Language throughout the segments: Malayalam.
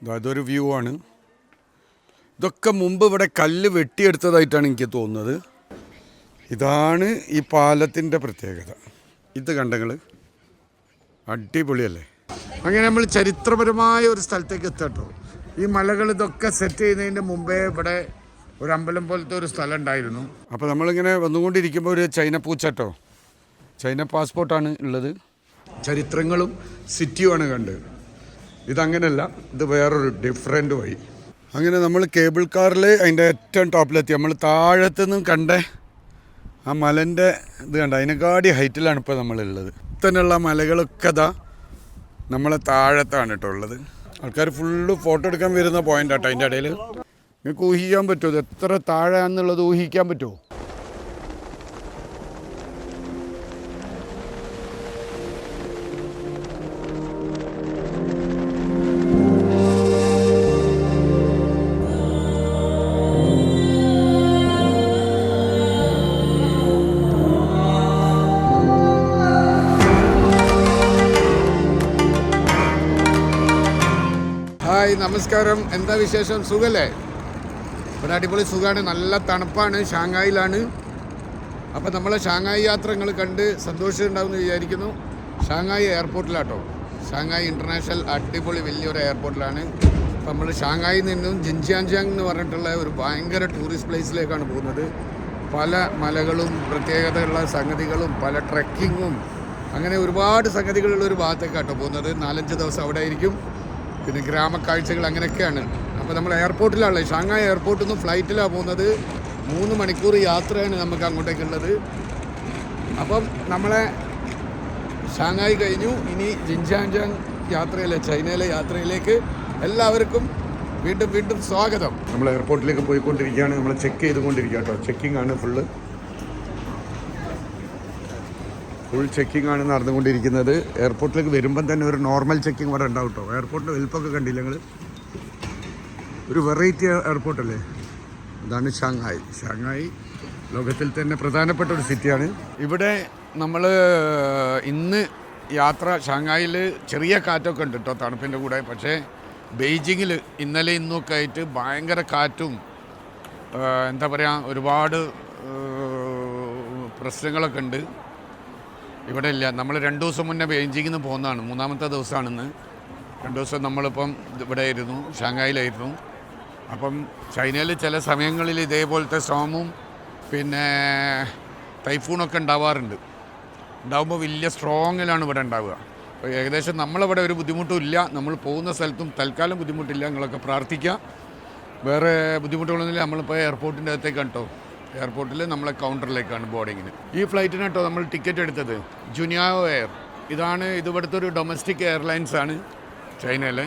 അതൊരു വ്യൂ ആണ്. ഇതൊക്കെ മുമ്പ് ഇവിടെ കല്ല് വെട്ടിയെടുത്തതായിട്ടാണ് എനിക്ക് തോന്നുന്നത്. ഇതാണ് ഈ പാലത്തിൻ്റെ പ്രത്യേകത. ഇത് കണ്ടങ്ങൾ അടിപൊളിയല്ലേ. അങ്ങനെ നമ്മൾ ചരിത്രപരമായ ഒരു സ്ഥലത്തേക്ക് എത്താട്ടോ. ഈ മലകൾ ഇതൊക്കെ സെറ്റ് ചെയ്യുന്നതിൻ്റെ മുമ്പേ ഇവിടെ ഒരു അമ്പലം പോലത്തെ ഒരു സ്ഥലം ഉണ്ടായിരുന്നു. അപ്പോൾ നമ്മളിങ്ങനെ വന്നുകൊണ്ടിരിക്കുമ്പോൾ ഒരു ചൈന പൂച്ചട്ടോ, ചൈന പാസ്പോർട്ടാണ് ഉള്ളത്. ചരിത്രങ്ങളും സിറ്റിയുമാണ് കണ്ടത്. ഇതങ്ങനെയല്ല, ഇത് വേറൊരു ഡിഫറെൻ്റ് വഴി. അങ്ങനെ നമ്മൾ കേബിൾ കാറിൽ അതിൻ്റെ ഏറ്റവും ടോപ്പിലെത്തി. നമ്മൾ താഴത്തുനിന്നും കണ്ടേ ആ മലൻ്റെ ഇത് കണ്ട, അതിനെക്കാടി ഹൈറ്റിലാണ് ഇപ്പോൾ നമ്മളുള്ളത്. തന്നെയുള്ള മലകളൊക്കെ അതാ നമ്മളെ താഴത്താണ് കേട്ടോ ഉള്ളത്. ആൾക്കാർ ഫുള്ള് ഫോട്ടോ എടുക്കാൻ വരുന്ന പോയിൻ്റ് ആട്ടോ. അതിൻ്റെ ഇടയിൽ നിങ്ങൾക്ക് ഊഹിക്കാൻ പറ്റുമോ ഇത് എത്ര താഴെയാണെന്നുള്ളത്? ഊഹിക്കാൻ പറ്റുമോ? ഹായ്, നമസ്കാരം. എന്താ വിശേഷം? സുഖല്ലേ? ഇവിടെ അടിപൊളി സുഖമാണ്, നല്ല തണുപ്പാണ്. ഷാങ്ഹായിലാണ്. അപ്പോൾ നമ്മളെ ഷാങ്ഹായി യാത്രകൾ കണ്ട് സന്തോഷമുണ്ടാകുമെന്ന് വിചാരിക്കുന്നു. ഷാങ്ഹായി എയർപോർട്ടിലാട്ടോ. ഷാങ്ഹായി ഇൻ്റർനാഷണൽ അടിപൊളി വലിയൊരു എയർപോർട്ടിലാണ്. അപ്പോൾ നമ്മൾ ഷാങ്ഹായിൽ നിന്നും ജിൻജിയാൻജിയാങ് എന്ന് പറഞ്ഞിട്ടുള്ള ഒരു ഭയങ്കര ടൂറിസ്റ്റ് പ്ലേസിലേക്കാണ് പോകുന്നത്. പല മലകളും പ്രത്യേകതയുള്ള സംഗതികളും പല ട്രെക്കിങ്ങും അങ്ങനെ ഒരുപാട് സംഗതികളുള്ള ഒരു ഭാഗത്തേക്കാട്ടോ പോകുന്നത്. 4-5 ദിവസം അവിടെ ആയിരിക്കും. പിന്നെ ഗ്രാമക്കാഴ്ചകൾ അങ്ങനെയൊക്കെയാണ്. അപ്പോൾ നമ്മൾ എയർപോർട്ടിലാണല്ലേ, ഷാങ്ഹായി എയർപോർട്ടിൽ നിന്ന് ഫ്ലൈറ്റിലാണ് പോകുന്നത്. 3 മണിക്കൂർ യാത്രയാണ് നമുക്ക് അങ്ങോട്ടേക്കുള്ളത്. അപ്പം നമ്മളെ ഷാങ്ഹായി കഴിഞ്ഞു. ഇനി ജിൻജിയാൻജിയാങ് യാത്രയിലെ ചൈനയിലെ യാത്രയിലേക്ക് എല്ലാവർക്കും വീണ്ടും വീണ്ടും സ്വാഗതം. നമ്മൾ എയർപോർട്ടിലേക്ക് പോയിക്കൊണ്ടിരിക്കുകയാണ്. നമ്മൾ ചെക്ക് ചെയ്തുകൊണ്ടിരിക്കുക കേട്ടോ. ചെക്കിംഗ് ആണ്, ഫുൾ ചെക്കിംഗ് ആണ് നടന്നുകൊണ്ടിരിക്കുന്നത്. എയർപോർട്ടിലേക്ക് വരുമ്പം തന്നെ ഒരു നോർമൽ ചെക്കിംഗ് ഇവിടെ ഉണ്ടാവും കേട്ടോ. എയർപോർട്ടിൻ്റെ വലിപ്പമൊക്കെ കണ്ടില്ല നിങ്ങൾ? ഒരു വെറൈറ്റി എയർപോർട്ടല്ലേ. ഇതാണ് ഷാങ്ഹായി. ഷാങ്ഹായി ലോകത്തിൽ തന്നെ പ്രധാനപ്പെട്ട ഒരു സിറ്റിയാണ്. ഇവിടെ നമ്മൾ ഇന്ന് യാത്ര ഷാങ്ഹായിൽ ചെറിയ കാറ്റൊക്കെ ഉണ്ട് കേട്ടോ, തണുപ്പിൻ്റെ കൂടെ. പക്ഷേ ബെയ്ജിങ്ങിൽ ഇന്നലെ ഇന്നൊക്കെ ആയിട്ട് ഭയങ്കര കാറ്റും എന്താ പറയുക ഒരുപാട് പ്രശ്നങ്ങളൊക്കെ ഉണ്ട്. ഇവിടെ ഇല്ല. നമ്മൾ 2 ദിവസം മുന്നേ ബെയ്ജിങ്ങിൽ നിന്ന് പോകുന്നതാണ്. 3-ാമത്തെ ദിവസമാണെന്ന്. 2 ദിവസം നമ്മളിപ്പം ഇവിടെ ആയിരുന്നു, ഷാങ്ഹായിലായിരുന്നു. അപ്പം ചൈനയിൽ ചില സമയങ്ങളിൽ ഇതേപോലത്തെ സ്റ്റോമും പിന്നെ ടൈഫൂണൊക്കെ ഉണ്ടാവാറുണ്ട്. ഉണ്ടാകുമ്പോൾ വലിയ സ്ട്രോങ്ങിലാണ് ഇവിടെ ഉണ്ടാവുക. അപ്പോൾ ഏകദേശം നമ്മളിവിടെ ഒരു ബുദ്ധിമുട്ടും ഇല്ല. നമ്മൾ പോകുന്ന സ്ഥലത്തും തൽക്കാലം ബുദ്ധിമുട്ടില്ല. നിങ്ങളൊക്കെ പ്രാർത്ഥിക്കുക. വേറെ ബുദ്ധിമുട്ടുകളൊന്നുമില്ല. നമ്മളിപ്പോൾ എയർപോർട്ടിൻ്റെ അകത്തേക്കാണ് കേട്ടോ. എയർപോർട്ടിൽ നമ്മളെ കൗണ്ടറിലേക്കാണ് ബോർഡിങ്ങിന്. ഈ ഫ്ലൈറ്റിന് കേട്ടോ നമ്മൾ ടിക്കറ്റ് എടുത്തത് ജുനിയാവോ എയർ. ഇത് ഇവിടുത്തെ ഒരു ഡൊമസ്റ്റിക് എയർലൈൻസ് ആണ് ചൈനയിലെ.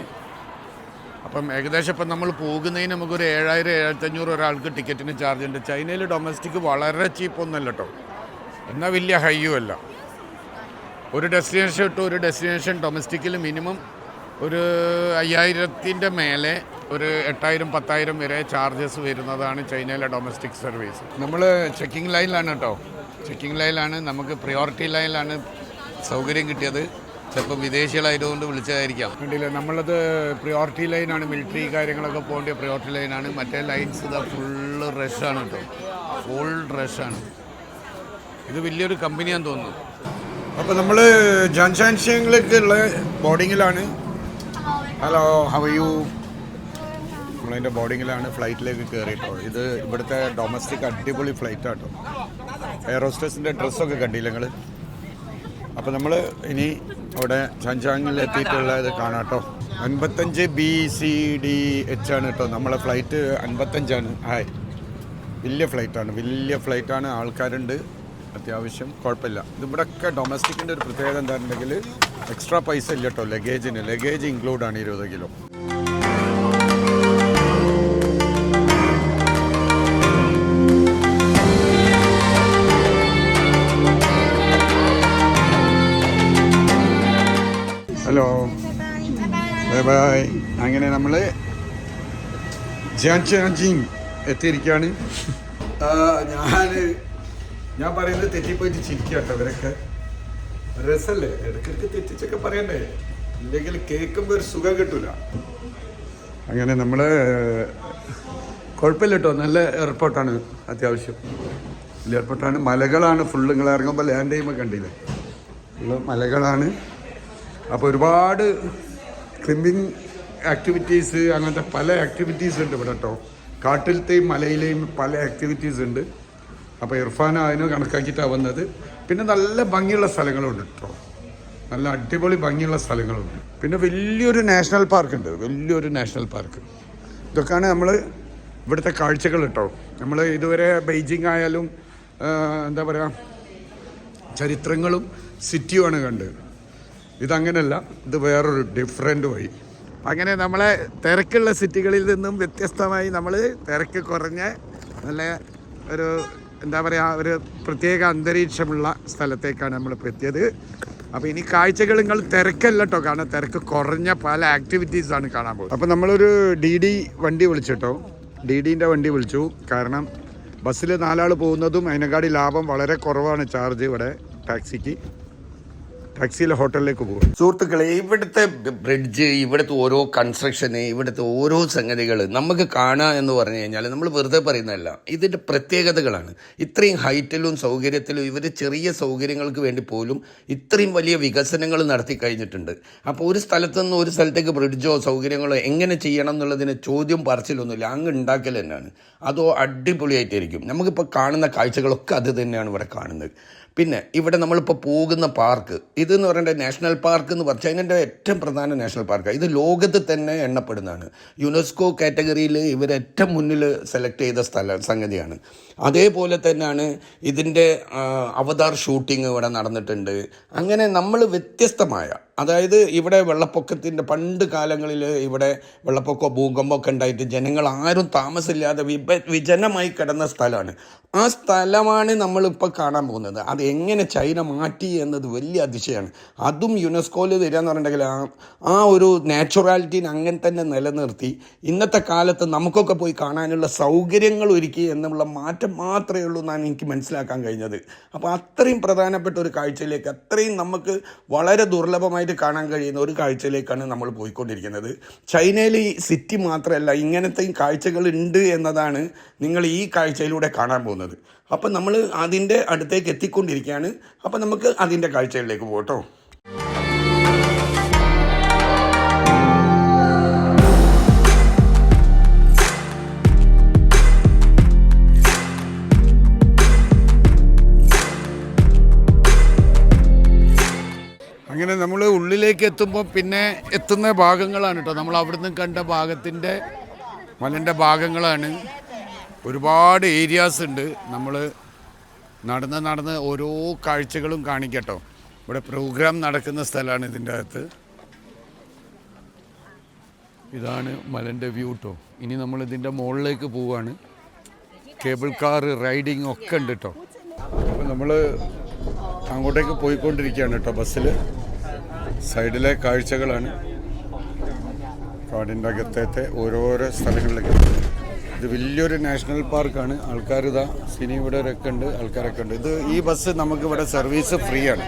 അപ്പം ഏകദേശം ഇപ്പം നമ്മൾ പോകുന്നതിന് നമുക്കൊരു 7000-7500 ഒരാൾക്ക് ടിക്കറ്റിന് ചാർജ് ഉണ്ട്. ചൈനയിൽ ഡൊമസ്റ്റിക് വളരെ ചീപ്പൊന്നുമല്ല കേട്ടോ, എന്നാൽ വലിയ ഹൈയും അല്ല. ഒരു ഡെസ്റ്റിനേഷൻ ഇട്ട് ഒരു ഡെസ്റ്റിനേഷൻ ഡൊമസ്റ്റിക്കിൽ മിനിമം ഒരു 5000-ൻ്റെ മേലെ ഒരു 8000-10,000 വരെ ചാർജസ് വരുന്നതാണ് ചൈനയിലെ ഡൊമസ്റ്റിക് സർവീസ്. നമ്മൾ ചെക്കിംഗ് ലൈനിലാണ് കേട്ടോ. ചെക്കിംഗ് ലൈനിലാണ്, നമുക്ക് പ്രിയോറിറ്റി ലൈനിലാണ് സൗകര്യം കിട്ടിയത്. ചിലപ്പോൾ വിദേശികളായതുകൊണ്ട് വിളിച്ചതായിരിക്കാം. കണ്ടില്ലേ, നമ്മളത് പ്രിയോറിറ്റി ലൈനാണ്. മിലിറ്ററി കാര്യങ്ങളൊക്കെ പോകേണ്ട പ്രിയോറിറ്റി ലൈനാണ്. മറ്റേ ലൈൻസ് ഇതാ ഫുള്ള് റഷാണ് കേട്ടോ, ഫുൾ റഷാണ്. ഇത് വലിയൊരു കമ്പനിയാണെന്ന് തോന്നുന്നു. അപ്പോൾ നമ്മൾ ജിൻജിയാൻജിയാങ്ങിലേക്കുള്ള ബോർഡിങ്ങിലാണ്. Hello, how are you? നമ്മളതിൻ്റെ ബോർഡിങ്ങിലാണ്, ഫ്ലൈറ്റിലേക്ക് കയറിയിട്ടോ. ഇത് ഇവിടുത്തെ ഡൊമസ്റ്റിക് അടിപൊളി ഫ്ലൈറ്റാട്ടോ. എയർ ഹോസ്റ്റസിൻ്റെ ഡ്രസ്സൊക്കെ കണ്ടില്ല നിങ്ങൾ? അപ്പോൾ നമ്മൾ ഇനി അവിടെ ജിൻജിയാങ്ങിൽ എത്തിയിട്ടുള്ള ഇത് കാണാം കേട്ടോ. 55 BCDH ആണ് കേട്ടോ നമ്മളെ ഫ്ലൈറ്റ്. 55 ഹായ്, വലിയ ഫ്ലൈറ്റാണ്. ആൾക്കാരുണ്ട് അത്യാവശ്യം, കുഴപ്പമില്ല. ഇതിവിടെയൊക്കെ ഡൊമസ്റ്റിക്കിൻ്റെ ഒരു പ്രത്യേകത എന്താണെന്നുണ്ടെങ്കിൽ എക്സ്ട്രാ പൈസ ഇല്ല കേട്ടോ ലഗേജിന്. ലഗേജ് ഇൻക്ലൂഡാണ് 20 കിലോ. Hello, bye bye. അങ്ങനെ നമ്മൾ ജിൻജിയാൻജിങ് എത്തിയിരിക്കുകയാണ്. ഞാൻ പറയുന്നത് തെറ്റിപ്പോയിട്ട് ചിരിക്കുക കേട്ടോ. ഇവരൊക്കെ രസമല്ലേ, ഇടയ്ക്കിടയ്ക്ക് തെറ്റിച്ചൊക്കെ പറയണ്ടേ, ഇല്ലെങ്കിൽ കേൾക്കുമ്പോൾ ഒരു സുഖം കിട്ടൂല. അങ്ങനെ നമ്മൾ കുഴപ്പമില്ല കേട്ടോ, നല്ല എയർപോർട്ടാണ്, അത്യാവശ്യം വലിയ എയർപോർട്ടാണ്. മലകളാണ് ഫുള്ള്, നിങ്ങൾ ഇറങ്ങുമ്പോൾ ലാൻഡ് ചെയ്യുമ്പോൾ കണ്ടില്ലേ, ഫുള്ള് മലകളാണ്. അപ്പോൾ ഒരുപാട് ക്ലിമ്പിങ് ആക്ടിവിറ്റീസ്, അങ്ങനത്തെ പല ആക്ടിവിറ്റീസ് ഉണ്ട് ഇവിടെ കേട്ടോ. കാട്ടിലത്തെയും മലയിലെയും പല ആക്ടിവിറ്റീസ് ഉണ്ട്. അപ്പോൾ ഇർഫാൻ അതിന് കണക്കാക്കിയിട്ടാണ് വന്നത്. പിന്നെ നല്ല ഭംഗിയുള്ള സ്ഥലങ്ങളുണ്ട് കേട്ടോ, നല്ല അടിപൊളി ഭംഗിയുള്ള സ്ഥലങ്ങളുണ്ട്. പിന്നെ വലിയൊരു നാഷണൽ പാർക്ക് ഉണ്ട്, വലിയൊരു നാഷണൽ പാർക്ക്. ഇതൊക്കെയാണ് നമ്മൾ ഇവിടുത്തെ കാഴ്ചകൾ കേട്ടോ. നമ്മൾ ഇതുവരെ ബെയ്ജിങ് ആയാലും എന്താ പറയുക, ചരിത്രങ്ങളും സിറ്റിയുമാണ് കണ്ടത്. ഇതങ്ങനെയല്ല, ഇത് വേറൊരു ഡിഫറെൻ്റ് വഴി. അങ്ങനെ നമ്മളെ തിരക്കുള്ള സിറ്റികളിൽ നിന്നും വ്യത്യസ്തമായി നമ്മൾ തിരക്ക് കുറഞ്ഞ നല്ല ഒരു എന്താ പറയുക, ഒരു പ്രത്യേക അന്തരീക്ഷമുള്ള സ്ഥലത്തേക്കാണ് നമ്മളിപ്പോൾ എത്തിയത്. അപ്പോൾ ഇനി കാഴ്ചകൾ നിങ്ങൾ തിരക്കല്ല കേട്ടോ, കാരണം തിരക്ക് കുറഞ്ഞ പല ആക്ടിവിറ്റീസാണ് കാണാൻ പോകുന്നത്. അപ്പോൾ നമ്മളൊരു DD വണ്ടി വിളിച്ചിട്ടോ, DDൻ്റെ വണ്ടി വിളിച്ചു. കാരണം ബസ്സിൽ 4 ആൾ പോകുന്നതും അതിനെക്കാട്ടി ലാഭം വളരെ കുറവാണ് ചാർജ് ഇവിടെ ടാക്സിയിലെ ഹോട്ടലിലേക്ക് പോകും. സുഹൃത്തുക്കളെ, ഇവിടുത്തെ ബ്രിഡ്ജ്, ഇവിടുത്തെ ഓരോ കൺസ്ട്രക്ഷന്, ഇവിടുത്തെ ഓരോ സംഗതികൾ നമുക്ക് കാണുക എന്ന് പറഞ്ഞു കഴിഞ്ഞാൽ നമ്മൾ വെറുതെ പറയുന്നതല്ല, ഇതിൻ്റെ പ്രത്യേകതകളാണ്. ഇത്രയും ഹൈറ്റിലും സൗകര്യത്തിലും ഇവർ ചെറിയ സൗകര്യങ്ങൾക്ക് വേണ്ടി പോലും ഇത്രയും വലിയ വികസനങ്ങൾ നടത്തി കഴിഞ്ഞിട്ടുണ്ട്. അപ്പോൾ ഒരു സ്ഥലത്ത് നിന്ന് ഒരു സ്ഥലത്തേക്ക് ബ്രിഡ്ജോ സൗകര്യങ്ങളോ എങ്ങനെ ചെയ്യണം എന്നുള്ളതിന് ചോദ്യം പറച്ചിലൊന്നുമില്ല, അങ്ങ് ഉണ്ടാക്കൽ തന്നെയാണ്. അതോ അടിപൊളിയായിട്ടായിരിക്കും. നമുക്കിപ്പോൾ കാണുന്ന കാഴ്ചകളൊക്കെ അത് തന്നെയാണ് ഇവിടെ കാണുന്നത്. പിന്നെ ഇവിടെ നമ്മളിപ്പോൾ പോകുന്ന പാർക്ക്, ഇതെന്ന് പറയേണ്ട നാഷണൽ പാർക്ക് എന്ന് പറഞ്ഞാൽ അതിൻ്റെ ഏറ്റവും പ്രധാന നാഷണൽ പാർക്കാണ്. ഇത് ലോകത്ത് തന്നെ എണ്ണപ്പെടുന്നതാണ്. യുനെസ്കോ കാറ്റഗറിയിൽ ഇവർ ഏറ്റവും മുന്നിൽ സെലക്ട് ചെയ്ത സംഗതിയാണ്. അതേപോലെ തന്നെയാണ് ഇതിൻ്റെ അവതാർ ഷൂട്ടിങ് ഇവിടെ നടന്നിട്ടുണ്ട്. അങ്ങനെ നമ്മൾ വ്യത്യസ്തമായ, അതായത് ഇവിടെ വെള്ളപ്പൊക്കത്തിൻ്റെ പണ്ട് കാലങ്ങളിൽ ഇവിടെ വെള്ളപ്പൊക്കമോ ഭൂകമ്പമൊക്കെ ഉണ്ടായിട്ട് ജനങ്ങൾ ആരും താമസമില്ലാതെ വിജനമായി കിടന്ന സ്ഥലമാണ്. ആ സ്ഥലമാണ് നമ്മളിപ്പോൾ കാണാൻ പോകുന്നത്. അത് എങ്ങനെ ചൈന മാറ്റി എന്നത് വലിയ അതിശയമാണ്. അതും യുനെസ്കോയിൽ തരിക എന്ന് പറഞ്ഞിട്ടുണ്ടെങ്കിൽ ആ ഒരു നാച്ചുറാലിറ്റീനെ അങ്ങനെ തന്നെ നിലനിർത്തി ഇന്നത്തെ കാലത്ത് നമുക്കൊക്കെ പോയി കാണാനുള്ള സൗകര്യങ്ങൾ ഒരുക്കി എന്നുള്ള മാറ്റം മാത്രമേ ഉള്ളൂ എന്നാണ് എനിക്ക് മനസ്സിലാക്കാൻ കഴിഞ്ഞത്. അപ്പോൾ അത്രയും പ്രധാനപ്പെട്ട ഒരു കാഴ്ചയിലേക്ക്, അത്രയും നമുക്ക് വളരെ ദുർലഭമായിട്ട് കാണാൻ കഴിയുന്ന ഒരു കാഴ്ചയിലേക്കാണ് നമ്മൾ പോയിക്കൊണ്ടിരിക്കുന്നത്. ചൈനയിൽ ഈ സിറ്റി മാത്രമല്ല, ഇങ്ങനത്തെയും കാഴ്ചകൾ ഉണ്ട് എന്നതാണ് നിങ്ങൾ ഈ കാഴ്ചയിലൂടെ കാണാൻ പോകുന്നത്. അപ്പം നമ്മൾ അതിൻ്റെ അടുത്തേക്ക് എത്തിക്കൊണ്ടിരിക്കുകയാണ്. അപ്പം നമുക്ക് അതിൻ്റെ കാഴ്ചകളിലേക്ക് പോകട്ടോ. അങ്ങനെ നമ്മൾ ഉള്ളിലേക്ക് എത്തുമ്പോൾ പിന്നെ എത്തുന്ന ഭാഗങ്ങളാണ് കേട്ടോ, നമ്മൾ അവിടുന്ന് കണ്ട ഭാഗത്തിൻ്റെ മലൻ്റെ ഭാഗങ്ങളാണ്. ഒരുപാട് ഏരിയാസ് ഉണ്ട്. നമ്മൾ നടന്ന് ഓരോ കാഴ്ചകളും കാണിക്കട്ടോ. ഇവിടെ പ്രോഗ്രാം നടക്കുന്ന സ്ഥലമാണ് ഇതിൻ്റെ അകത്ത്. ഇതാണ് മലൻ്റെ വ്യൂ കേട്ടോ. ഇനി നമ്മൾ ഇതിൻ്റെ മുകളിലേക്ക് പോവുകയാണ്. കേബിൾ കാർ റൈഡിങ് ഒക്കെ ഉണ്ട് കേട്ടോ. അപ്പോൾ നമ്മൾ അങ്ങോട്ടേക്ക് പോയിക്കൊണ്ടിരിക്കുകയാണ് കേട്ടോ ബസ്സിൽ. സൈഡിലെ കാഴ്ചകളാണ്, കാടിൻ്റെ അകത്തേത്തെ ഓരോരോ സ്ഥലങ്ങളിലേക്ക്. ഇത് വലിയൊരു നാഷണൽ പാർക്കാണ്. ആൾക്കാർ ഇതാ സിനി ഇവിടെ ഉണ്ട്, ആൾക്കാരൊക്കെ ഉണ്ട്. ഈ ബസ് നമുക്ക് ഇവിടെ സർവീസ് ഫ്രീ ആണ്.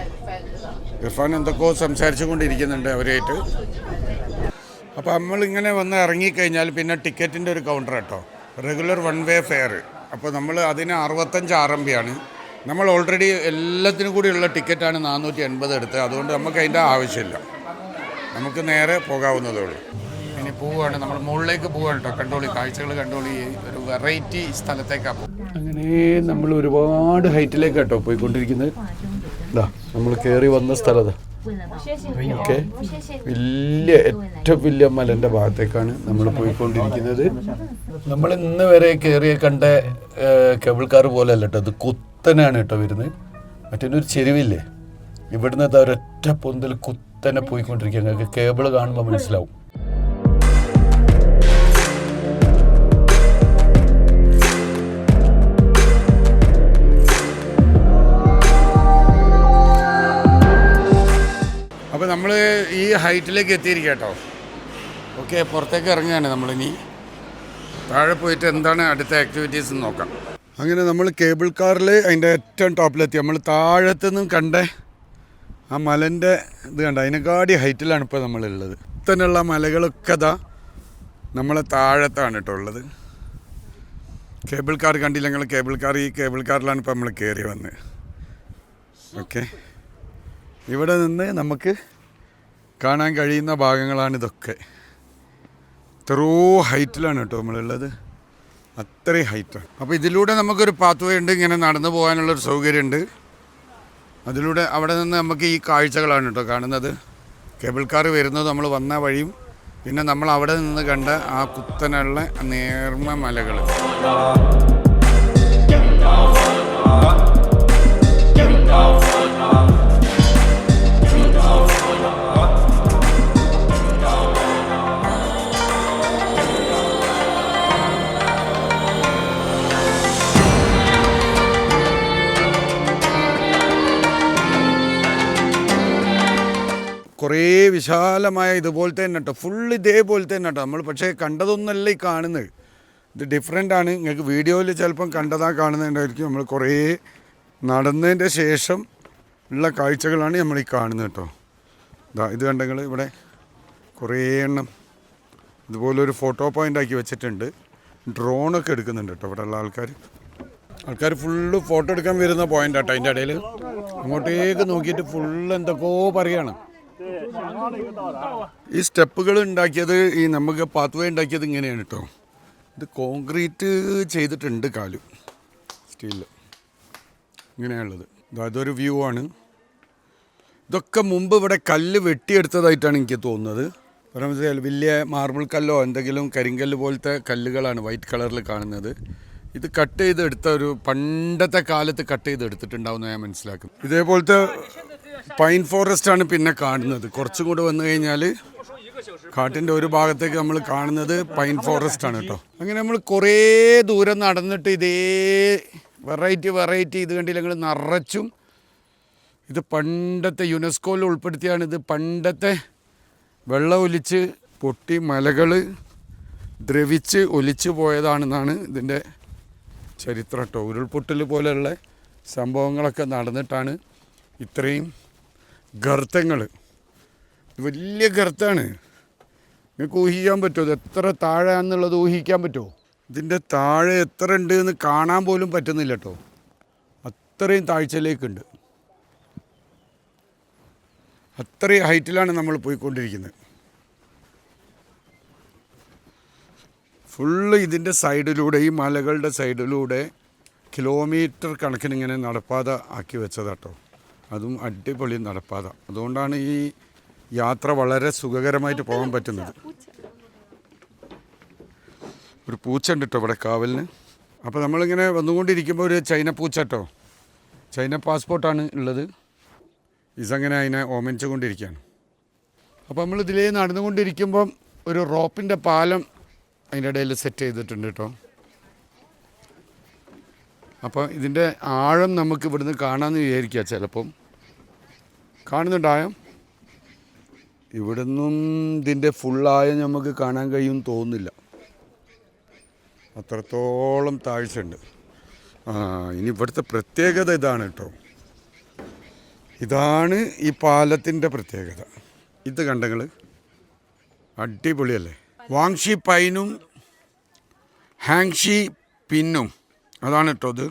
ഇർഫാൻ എന്തൊക്കെയോ സംസാരിച്ചു കൊണ്ടിരിക്കുന്നുണ്ട് അവരായിട്ട്. അപ്പോൾ നമ്മളിങ്ങനെ വന്ന് ഇറങ്ങിക്കഴിഞ്ഞാൽ പിന്നെ ടിക്കറ്റിൻ്റെ ഒരു കൗണ്ടർ കേട്ടോ, റെഗുലർ 1 വേ ഫെയർ. അപ്പോൾ നമ്മൾ അതിന് 65 RMB ആണ്. നമ്മൾ ഓൾറെഡി എല്ലാത്തിനും കൂടിയുള്ള ടിക്കറ്റാണ് 480 എടുത്തത്. അതുകൊണ്ട് നമുക്ക് അതിൻ്റെ ആവശ്യമില്ല, നമുക്ക് നേരെ പോകാവുന്നതേ ഉള്ളൂ. ഇനി പോവുകയാണ്, നമ്മൾ മുകളിലേക്ക് പോവുകയാണ് കേട്ടോ. കണ്ടോളി, കാഴ്ചകൾ കണ്ടോളി. ഒരു വെറൈറ്റി സ്ഥലത്തേക്കാണ് പോകും. അങ്ങനെ നമ്മൾ ഒരുപാട് ഹൈറ്റിലേക്ക് കേട്ടോ പോയിക്കൊണ്ടിരിക്കുന്നത്. ഇതാ നമ്മൾ കയറി വന്ന സ്ഥലം ഓക്കെ, ഏറ്റവും വലിയ മലൻ്റെ ഭാഗത്തേക്കാണ് നമ്മൾ പോയിക്കൊണ്ടിരിക്കുന്നത്. നമ്മൾ ഇന്ന് വരെ കയറിയ കണ്ട കേബിൾ കാർ പോലെ അല്ല കേട്ടോ, ഇത് കുത്തനാണ് കേട്ടോ വരുന്നത്. മറ്റൊരു ചെരുവില്ലേ, ഇവിടുന്ന് ഒരൊറ്റ പൊന്തൽ കുത്തനെ പോയിക്കൊണ്ടിരിക്കുക. നിങ്ങൾക്ക് കേബിൾ കാണുമ്പോൾ മനസ്സിലാവും. അപ്പോൾ നമ്മൾ ഈ ഹൈറ്റിലേക്ക് എത്തിയിരിക്കുക കേട്ടോ. ഓക്കെ, പുറത്തേക്ക് ഇറങ്ങുകയാണ് നമ്മളിനി. താഴെ പോയിട്ട് എന്താണ് അടുത്ത ആക്ടിവിറ്റീസ് എന്ന് നോക്കാം. അങ്ങനെ നമ്മൾ കേബിൾ കാറിൽ അതിൻ്റെ ഏറ്റവും ടോപ്പിലെത്തി. നമ്മൾ താഴത്തുനിന്നും കണ്ട ആ മലൻ്റെ ഇത് കണ്ട, അതിനെക്കാടി ഹൈറ്റിലാണ് ഇപ്പോൾ നമ്മളുള്ളത്. ഇത്തന്നെയുള്ള മലകളൊക്കെ അതാ നമ്മളെ താഴത്താണ് കേട്ടോ ഉള്ളത്. കേബിൾ കാർ കണ്ടില്ല ഞങ്ങൾ? ഈ കേബിൾ കാറിലാണ് ഇപ്പോൾ നമ്മൾ കയറി വന്നത്. ഓക്കെ, ഇവിടെ നിന്ന് നമുക്ക് കാണാൻ കഴിയുന്ന ഭാഗങ്ങളാണ് ഇതൊക്കെ. ഇത്രയോ ഹൈറ്റിലാണ് കേട്ടോ നമ്മളുള്ളത്, അത്രയും ഹൈറ്റാണ്. അപ്പോൾ ഇതിലൂടെ നമുക്കൊരു പാത്ത് വേ ഉണ്ട്, ഇങ്ങനെ നടന്നു പോകാനുള്ളൊരു സൗകര്യമുണ്ട്. അതിലൂടെ അവിടെ നിന്ന് നമുക്ക് ഈ കാഴ്ചകളാണ് കേട്ടോ കാണുന്നത്. കേബിൾ കാർ വരുന്നത് നമ്മൾ വന്ന വഴിയും പിന്നെ നമ്മൾ അവിടെ നിന്ന് കണ്ട ആ കുത്തനുള്ള നേർമ മലകൾ. കുറേ വിശാലമായ ഇതുപോലത്തെ തന്നെ കേട്ടോ, ഫുൾ ഇതേപോലത്തെ തന്നെ കേട്ടോ. നമ്മൾ പക്ഷേ കണ്ടതൊന്നല്ല ഈ കാണുന്നത്, ഇത് ഡിഫറെൻ്റ് ആണ്. നിങ്ങൾക്ക് വീഡിയോയിൽ ചിലപ്പം കണ്ടതാ കാണുന്നുണ്ടായിരിക്കും. നമ്മൾ കുറേ നടന്നതിൻ്റെ ശേഷം ഉള്ള കാഴ്ചകളാണ് നമ്മൾ ഈ കാണുന്നത് കേട്ടോ. ഇത് കണ്ടെങ്കിൽ ഇവിടെ കുറേ എണ്ണം ഇതുപോലൊരു ഫോട്ടോ പോയിൻ്റ് ആക്കി വെച്ചിട്ടുണ്ട്. ഡ്രോണൊക്കെ എടുക്കുന്നുണ്ട് കേട്ടോ ഇവിടെ ഉള്ള ആൾക്കാർ ഫുള്ള് ഫോട്ടോ എടുക്കാൻ വരുന്ന പോയിൻ്റ് ആട്ടോ. അതിൻ്റെ ഇടയിൽ അങ്ങോട്ടേക്ക് നോക്കിയിട്ട് ഫുള്ള് എന്തൊക്കെയോ പറയുകയാണ്. ഈ സ്റ്റെപ്പുകൾ ഉണ്ടാക്കിയത്, ഈ നമുക്ക് പാത്ത് വേ ഉണ്ടാക്കിയത് ഇങ്ങനെയാണ് കേട്ടോ. ഇത് കോൺക്രീറ്റ് ചെയ്തിട്ടുണ്ട്, കാലും സ്റ്റീലിൽ ഇങ്ങനെയുള്ളത്. അതൊരു വ്യൂ ആണ്. ഇതൊക്കെ മുമ്പ് ഇവിടെ കല്ല് വെട്ടിയെടുത്തതായിട്ടാണ് എനിക്ക് തോന്നുന്നത്. പറയുമ്പോൾ വലിയ മാർബിൾ കല്ലോ എന്തെങ്കിലും കരിങ്കല്ല് പോലത്തെ കല്ലുകളാണ് വൈറ്റ് കളറിൽ കാണുന്നത്. ഇത് കട്ട് ചെയ്തെടുത്ത ഒരു പണ്ടത്തെ കാലത്ത് കട്ട് ചെയ്തെടുത്തിട്ടുണ്ടാവുമെന്ന് ഞാൻ മനസ്സിലാക്കും. ഇതേപോലത്തെ പൈൻ ഫോറസ്റ്റ് ആണ് പിന്നെ കാണുന്നത്. കുറച്ചും കൂടെ വന്നു കഴിഞ്ഞാൽ കാട്ടിൻ്റെ ഒരു ഭാഗത്തേക്ക് നമ്മൾ കാണുന്നത് പൈൻ ഫോറസ്റ്റ് ആണ് കേട്ടോ. അങ്ങനെ നമ്മൾ കുറേ ദൂരം നടന്നിട്ട് ഇതേ വെറൈറ്റി ഇത് കണ്ടില്ല ഞങ്ങൾ നിറച്ചും. ഇത് പണ്ടത്തെ യുനെസ്കോയിൽ ഉൾപ്പെടുത്തിയാണ്. ഇത് പണ്ടത്തെ വെള്ളം ഒലിച്ച് പൊട്ടി മലകൾ ദ്രവിച്ച് ഒലിച്ചു പോയതാണെന്നാണ് ഇതിൻ്റെ ചരിത്രം കേട്ടോ. ഉരുൾപൊട്ടൽ പോലെയുള്ള സംഭവങ്ങളൊക്കെ നടന്നിട്ടാണ് ഇത്രയും ഗർത്തങ്ങൾ. വലിയ ഗർത്തമാണ്. നിങ്ങൾക്ക് ഊഹിക്കാൻ പറ്റുമോ? ഇത് എത്ര താഴെയാണെന്നുള്ളത് ഊഹിക്കാൻ പറ്റുമോ? ഇതിൻ്റെ താഴെ എത്ര ഉണ്ട് എന്ന് കാണാൻ പോലും പറ്റുന്നില്ല കേട്ടോ. അത്രയും താഴ്ചയിലേക്കുണ്ട്. അത്രയും ഹൈറ്റിലാണ് നമ്മൾ പോയിക്കൊണ്ടിരിക്കുന്നത്. ഫുള്ള് ഇതിൻ്റെ സൈഡിലൂടെ, ഈ മലകളുടെ സൈഡിലൂടെ കിലോമീറ്റർ കണക്കിന് ഇങ്ങനെ നടപ്പാത ആക്കി വെച്ചതാട്ടോ. അതും അടിപൊളി നടപ്പാത. അതുകൊണ്ടാണ് ഈ യാത്ര വളരെ സുഖകരമായിട്ട് പോകാൻ പറ്റുന്നത്. ഒരു പൂച്ച ഉണ്ട് കേട്ടോ ഇവിടെ കാവലിന്. അപ്പോൾ നമ്മളിങ്ങനെ വന്നുകൊണ്ടിരിക്കുമ്പോൾ ഒരു ചൈന പൂച്ച കേട്ടോ, ചൈന പാസ്പോർട്ടാണ് ഉള്ളത്. ഇസങ്ങനെ അതിനെ ഓമനിച്ചു കൊണ്ടിരിക്കുകയാണ്. അപ്പോൾ നമ്മൾ ഇതിലേ നടന്നുകൊണ്ടിരിക്കുമ്പം ഒരു റോപ്പിൻ്റെ പാലം അതിൻ്റെ ഇടയിൽ സെറ്റ് ചെയ്തിട്ടുണ്ട് കേട്ടോ. അപ്പോൾ ഇതിൻ്റെ ആഴം നമുക്ക് ഇവിടുന്ന് കാണാമെന്ന് വിചാരിക്കുക. ചിലപ്പം കാണുന്നുണ്ടായോ? ഇവിടുന്നും ഇതിൻ്റെ ഫുള്ളായം നമുക്ക് കാണാൻ കഴിയുമെന്ന് തോന്നുന്നില്ല, അത്രത്തോളം താഴ്ചയുണ്ട്. ഇനി ഇവിടുത്തെ പ്രത്യേകത ഇതാണ് കേട്ടോ. ഇതാണ് ഈ പാലത്തിൻ്റെ പ്രത്യേകത. ഇത് കണ്ടങ്ങൾ അടിപൊളിയല്ലേ? വാങ്ഷി പൈനും ഹാങ്ഷി പിന്നും അതാണ് കേട്ടോ. ഇത്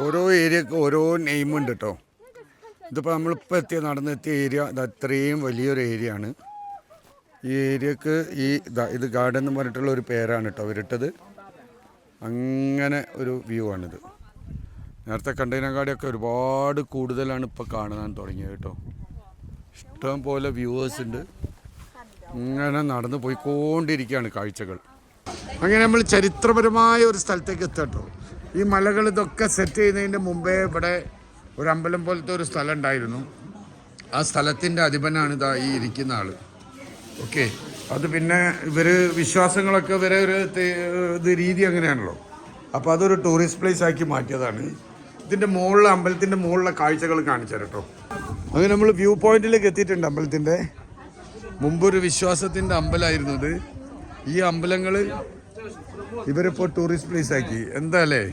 ഓരോ ഏരിയക്ക് ഓരോ നെയിമുണ്ട് കേട്ടോ. ഇതിപ്പോൾ നമ്മളിപ്പോൾ നടന്നെത്തിയ ഏരിയ ഇത് അത്രയും വലിയൊരു ഏരിയ ആണ്. ഈ ഏരിയക്ക് ഇത് ഗാർഡൻ എന്ന് പറഞ്ഞിട്ടുള്ള ഒരു പേരാണ് കേട്ടോ അവരിട്ടത്. അങ്ങനെ ഒരു വ്യൂ ആണിത്. നേരത്തെ കണ്ടതിനെക്കാടിയൊക്കെ ഒരുപാട് കൂടുതലാണ് ഇപ്പോൾ കാണാൻ തുടങ്ങിയത് കേട്ടോ. ഇഷ്ടം പോലെ വ്യൂവേഴ്സ് ഉണ്ട്. ഇങ്ങനെ നടന്നു പോയിക്കൊണ്ടിരിക്കുകയാണ് കാഴ്ചകൾ. അങ്ങനെ നമ്മൾ ചരിത്രപരമായ ഒരു സ്ഥലത്തേക്ക് എത്തട്ടോ. ഈ മലകൾ ഇതൊക്കെ സെറ്റ് ചെയ്യുന്നതിൻ്റെ മുമ്പേ ഇവിടെ ഒരു അമ്പലം പോലത്തെ ഒരു സ്ഥലം ഉണ്ടായിരുന്നു. ആ സ്ഥലത്തിൻ്റെ അധിപനാണ് ഇതാ ഈ ഇരിക്കുന്ന ആൾ. ഓക്കെ, അത് പിന്നെ ഇവർ വിശ്വാസങ്ങളൊക്കെ ഇവരെ ഒരു ഇത് രീതി അങ്ങനെയാണല്ലോ. അപ്പോൾ അതൊരു ടൂറിസ്റ്റ് പ്ലേസ് ആക്കി മാറ്റിയതാണ്. ഇതിൻ്റെ മുകളിൽ അമ്പലത്തിൻ്റെ മുകളിലെ കാഴ്ചകൾ കാണിച്ചു തരാം കേട്ടോ. അങ്ങനെ നമ്മൾ വ്യൂ പോയിന്റിലേക്ക് എത്തിയിട്ടുണ്ട്. അമ്പലത്തിൻ്റെ മുമ്പൊരു വിശ്വാസത്തിൻ്റെ അമ്പലമായിരുന്നു ഇത്. ഈ അമ്പലങ്ങൾ ഇവരിപ്പോൾ ടൂറിസ്റ്റ് പ്ലേസ് ആക്കി. എന്താ അല്ലേ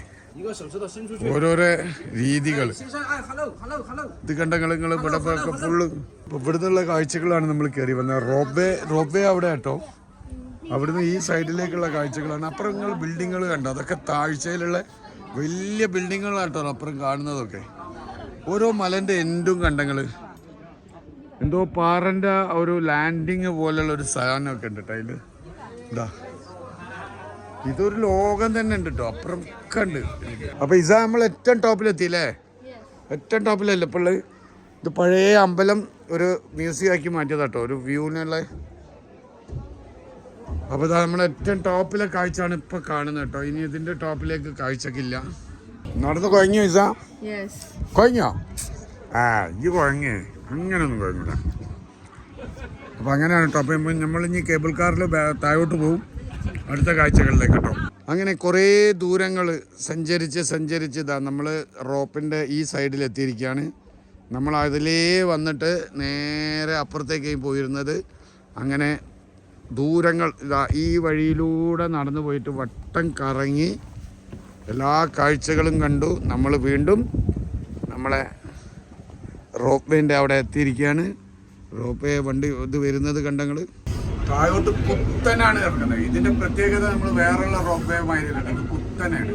ഓരോരോ രീതികൾ. ഇത് കണ്ട നിങ്ങൾ ഇവിടെ ഫുള്ള് ഇവിടുന്നുള്ള കാഴ്ചകളാണ് നമ്മൾ കയറി വന്നത്. റോപ്പ് വേ അവിടെ കേട്ടോ. അവിടുന്ന് ഈ സൈഡിലേക്കുള്ള കാഴ്ചകളാണ്. അപ്പുറം നിങ്ങൾ ബിൽഡിങ്ങുകൾ കണ്ടോ? അതൊക്കെ താഴ്ചയിലുള്ള വലിയ ബിൽഡിങ്ങുകളാണ് കേട്ടോ അപ്പുറം കാണുന്നതൊക്കെ. ഓരോ മലൻ്റെ എൻഡും കണ്ടങ്ങൾ എന്തോ പാറൻ്റെ ഒരു ലാൻഡിങ് പോലെയുള്ള ഒരു സാധനമൊക്കെ ഉണ്ട് കേട്ടോ അതിൽ. ഇതാ ഇതൊരു ലോകം തന്നെ ഉണ്ട് കേട്ടോ, അപ്പുറം ഒക്കെ ഉണ്ട്. അപ്പോൾ ഇതാ നമ്മൾ ഏറ്റവും ടോപ്പിലെത്തിയില്ലേ? ഏറ്റവും ടോപ്പിലല്ലേ ഇപ്പോൾ ഉള്ളത്? ഇത് പഴയ അമ്പലം ഒരു മ്യൂസിയം ആക്കി മാറ്റിയതാട്ടോ, ഒരു വ്യൂവിനുള്ള. അപ്പോൾ ഇതാ നമ്മൾ ഏറ്റവും ടോപ്പിലെ കാഴ്ചയാണ് ഇപ്പോൾ കാണുന്നത് കേട്ടോ. ഇനി ഇതിൻ്റെ ടോപ്പിലേക്ക് കാഴ്ചക്കില്ല. നടന്ന് കുഴങ്ങിയോ ഇസാ? കുഴങ്ങിയോ? ആ ഈ കുഴങ്ങി അങ്ങനെയൊന്നും കുഴങ്ങില്ല. അപ്പോൾ അങ്ങനെയാണ് കേട്ടോ. അപ്പം നമ്മളിനി കേബിൾ കാറിൽ താഴോട്ട് പോവും അടുത്ത കാഴ്ചകളിലേക്ക് കേട്ടോ. അങ്ങനെ കുറേ ദൂരങ്ങൾ സഞ്ചരിച്ച് ഇതാ നമ്മൾ റോപ്പിൻ്റെ ഈ സൈഡിൽ എത്തിയിരിക്കുകയാണ്. നമ്മൾ അതിലേ വന്നിട്ട് നേരെ അപ്പുറത്തേക്ക് പോയിരുന്നത്. അങ്ങനെ ദൂരങ്ങൾ ഇതാ ഈ വഴിയിലൂടെ നടന്നു പോയിട്ട് വട്ടം കറങ്ങി എല്ലാ കാഴ്ചകളും കണ്ടു. നമ്മൾ വീണ്ടും നമ്മളെ റോപ്പ് വേൻ്റെ അവിടെ എത്തിയിരിക്കുകയാണ്. റോപ്പ് വേ വണ്ടി ഇത് വരുന്നത് കണ്ടങ്ങൾ താഴോട്ട് കുത്തനാണ് കിടക്കുന്നത്. ഇതിൻ്റെ പ്രത്യേകത നമ്മൾ വേറെയുള്ള റോപ്പ് വേ മാതിരി കുത്തനാണ്.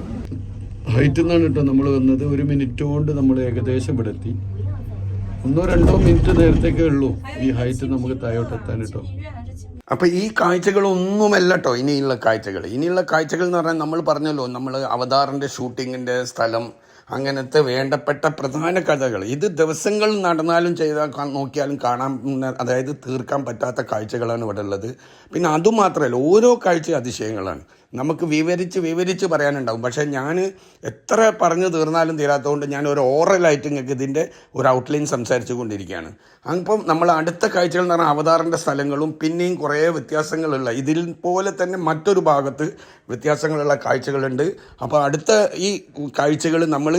ഹൈറ്റിൽ നിന്നാണ് കേട്ടോ നമ്മൾ വന്നത്. 1 മിനിറ്റ് കൊണ്ട് നമ്മൾ ഏകദേശം ഇവിടെ എത്തി. 1-2 മിനിറ്റ് നേരത്തേക്കേ ഉള്ളൂ ഈ ഹൈറ്റ് നമുക്ക് താഴോട്ട് എത്താൻ കേട്ടോ. അപ്പോൾ ഈ കാഴ്ചകളൊന്നുമല്ല കേട്ടോ ഇനിയുള്ള കാഴ്ചകൾ. ഇനിയുള്ള കാഴ്ചകൾ എന്ന് പറഞ്ഞാൽ നമ്മൾ പറഞ്ഞല്ലോ, നമ്മൾ അവതാറിൻ്റെ ഷൂട്ടിങ്ങിൻ്റെ സ്ഥലം, അങ്ങനത്തെ വേണ്ടപ്പെട്ട പ്രധാന കഥകൾ. ഇത് ദിവസങ്ങൾ നടന്നാലും ചെയ്താൽ നോക്കിയാലും കാണാൻ, അതായത് തീർക്കാൻ പറ്റാത്ത കാഴ്ചകളാണ് ഇവിടെ ഉള്ളത്. പിന്നെ അതുമാത്രമല്ല, ഓരോ കാഴ്ച അതിശയങ്ങളാണ്. നമുക്ക് വിവരിച്ച് പറയാനുണ്ടാവും. പക്ഷേ ഞാൻ എത്ര പറഞ്ഞു തീർന്നാലും തീരാത്തതുകൊണ്ട് ഞാൻ ഒരു ഓറലായിട്ട് നിങ്ങൾക്ക് ഇതിൻ്റെ ഒരു ഔട്ട്ലൈൻ സംസാരിച്ചു കൊണ്ടിരിക്കുകയാണ്. അപ്പം നമ്മൾ അടുത്ത കാഴ്ചകൾ എന്ന് പറഞ്ഞാൽ അവതാറിൻ്റെ സ്ഥലങ്ങളും പിന്നെയും കുറേ വ്യത്യാസങ്ങളുള്ള, ഇതിൽ പോലെ തന്നെ മറ്റൊരു ഭാഗത്ത് വ്യത്യാസങ്ങളുള്ള കാഴ്ചകളുണ്ട്. അപ്പോൾ അടുത്ത ഈ കാഴ്ചകൾ നമ്മൾ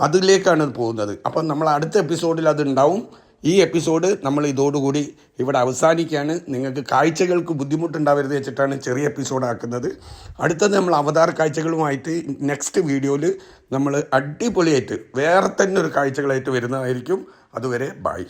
അതിലേക്കാണ് പോകുന്നത്. അപ്പം നമ്മൾ അടുത്ത എപ്പിസോഡിൽ അതുണ്ടാവും. ഈ എപ്പിസോഡ് നമ്മൾ ഇതോടുകൂടി ഇവിടെ അവസാനിക്കുകയാണ്. നിങ്ങൾക്ക് കാഴ്ചകൾക്ക് ബുദ്ധിമുട്ടുണ്ടാവരുത് വെച്ചിട്ടാണ് ചെറിയ എപ്പിസോഡ് ആക്കുന്നത്. അടുത്തത് നമ്മൾ അവതാർ കാഴ്ചകളുമായിട്ട് നെക്സ്റ്റ് വീഡിയോയിൽ നമ്മൾ അടിപൊളിയായിട്ട് വേറെ തന്നെ ഒരു കാഴ്ചകളായിട്ട് വരുന്നതായിരിക്കും. അതുവരെ ബൈ.